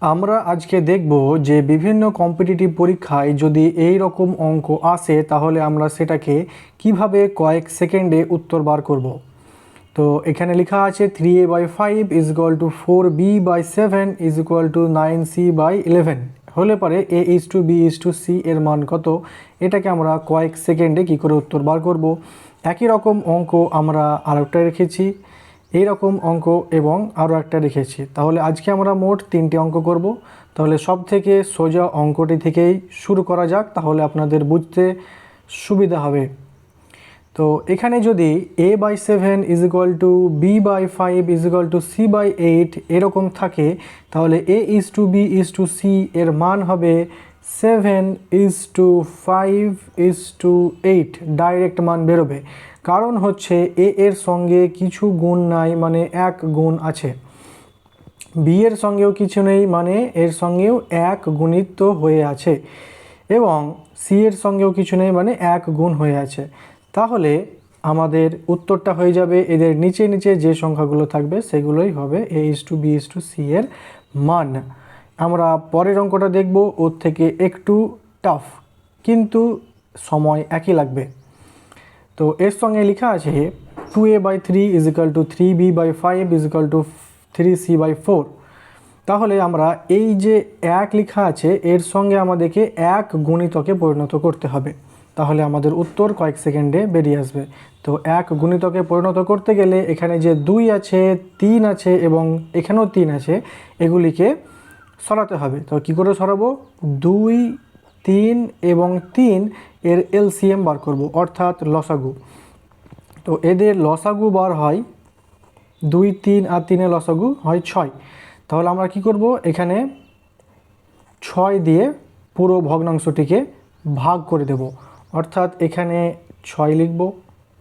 আমরা আজকে দেখব যে বিভিন্ন কম্পিটিটিভ পরীক্ষায় যদি এই রকম অঙ্ক আসে তাহলে আমরা সেটাকে কিভাবে কয়েক সেকেন্ডে উত্তর বার করব। তো এখানে লেখা আছে 3a/5 is equal to 4b/7 is equal to 9c/11 হলে পরে a:b:c এর মান কত, এটাকে আমরা কয়েক সেকেন্ডে কি করে উত্তর বার করব। একই রকম অঙ্ক আমরা আরেকটা রেখেছি, এই রকম অঙ্ক এবং আরও একটা রেখেছি। তাহলে আজকে আমরা মোট 3টে অঙ্ক করব। তাহলে সব থেকে সোজা অঙ্কটি থেকেই শুরু করা যাক, তাহলে আপনাদের বুঝতে সুবিধা হবে। তো এখানে যদি a/7 is equal to b/5 is equal to c/8 এরকম থাকে, তাহলে a:b:c এর মান হবে 7:5:8 ডাইরেক্ট মান বেরোবে। কারণ হচ্ছে a এর সঙ্গে কিছু গুণ নাই, মানে এক গুণ আছে। b এর সঙ্গেও কিছু নেই, মানে এর সঙ্গেও এক গুণিত হয়ে আছে, এবং c এর সঙ্গেও কিছু নেই, মানে এক গুণ হয়ে আছে। তাহলে আমাদের উত্তরটা হয়ে যাবে এদের নিচে নিচে যে সংখ্যাগুলো থাকবে সেগুলোই হবে a:b:c এর মান। আমরা পরের অঙ্কটা দেখব, ওর থেকে একটু টাফ, কিন্তু সময় একই লাগবে। তো এর সঙ্গে লেখা আছে 2a/3 is equal to 3b/5 is equal to 3c/4। তাহলে আমরা এই যে এক লেখা আছে এর সঙ্গে আমাদেরকে এক গুণিতকে পরিণত করতে হবে, তাহলে আমাদের উত্তর কয়েক সেকেন্ডে বেরিয়ে আসবে। তো এক গুণিতকে পরিণত করতে গেলে এখানে যে 2 আছে, 3 আছে এবং এখানেও 3 আছে, এগুলিকে সরাতে হবে। তো কি করে সরাবো? 2, 3 এবং 3 এর এলসিএম বার করব, অর্থাৎ লসাগু। তো এদের লসাগু বার হয় 2, 3 আর 3 লসাগু হয় 6। তাহলে আমরা কি করব, এখানে 6 দিয়ে পুরো ভগ্নাংশটিকে ভাগ করে দেব, অর্থাৎ এখানে 6 লিখব,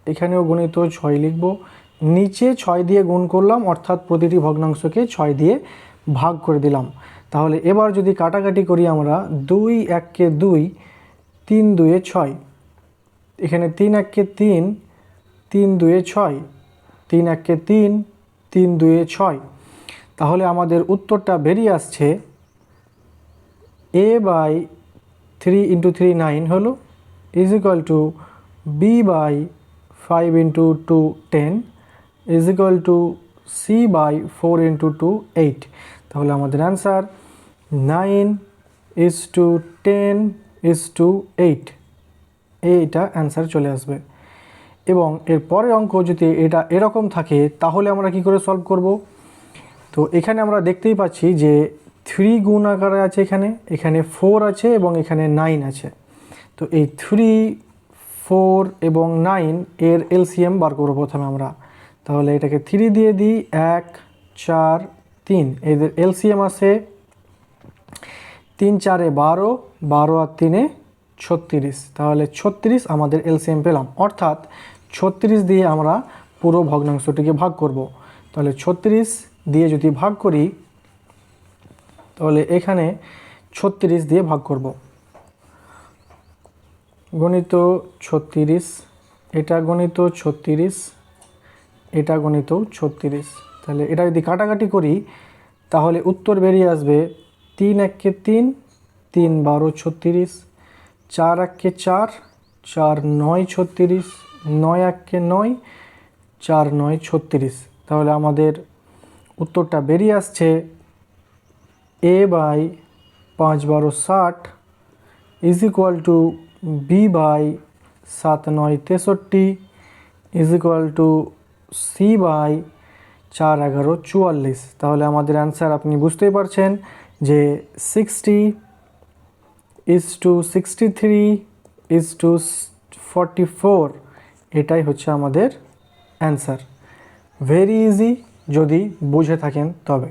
এখানেও গণিত 6 লিখব, নিচে 6 দিয়ে গুণ করলাম, অর্থাৎ প্রতিটি ভগ্নাংশকে 6 দিয়ে ভাগ করে দিলাম। তাহলে এবার যদি কাটাকাটি করি আমরা, 2 1 2, 3 2 6, এখানে 3 1 3, 3 2 6, 3 1 3, 3 2 6। তাহলে আমাদের উত্তরটা বেরিয়ে আসছে a/3 × 3 9 হলো, is equal to b/5 × 2 10 is equal to c/4 × 2 8। তাহলে আমাদের অ্যান্সার 9:10:8, এইটা অ্যান্সার চলে আসবে। এবং এর পরের অঙ্ক যদি এটা এরকম থাকে তাহলে আমরা কি করে সলভ করব। তো এখানে আমরা দেখতেই পাচ্ছি যে 3 গুণ আকারে আছে, এখানে 4 আছে এবং এখানে 9 আছে। তো এই 3, 4 এবং 9 এর এলসিএম বার করবো প্রথমে আমরা। তাহলে এটাকে 3 দিয়ে দিই, 1 4 3, এদের এলসিএম আসে 3 4 12, 12 আর 3 36। তাহলে 36 আমাদের এলসিএম পেলাম, অর্থাৎ 36 দিয়ে আমরা পুরো ভগ্নাংশটিকে ভাগ করব। তাহলে 36 দিয়ে যদি ভাগ করি, তাহলে এখানে 36 দিয়ে ভাগ করব, গণিত 36, এটা গণিত 36, এটা গণিত 36। তাহলে এটা যদি কাটাকাটি করি তাহলে উত্তর বেরিয়ে আসবে 3 1 3, 3 12 36, 4 1 4, 4 9 36, 9 1 9, 4 9 36। তাহলে আমাদের উত্তরটা বেরিয়ে আসছে a/5 12 60 is equal to b/7 9 63 is equal to c/4 11 44। তাহলে আমাদের অ্যান্সার আপনি বুঝতেই পারছেন যে 60:63:44, এটাই হচ্ছে আমাদের অ্যান্সার। ভেরি ইজি যদি বুঝে থাকেন তবে।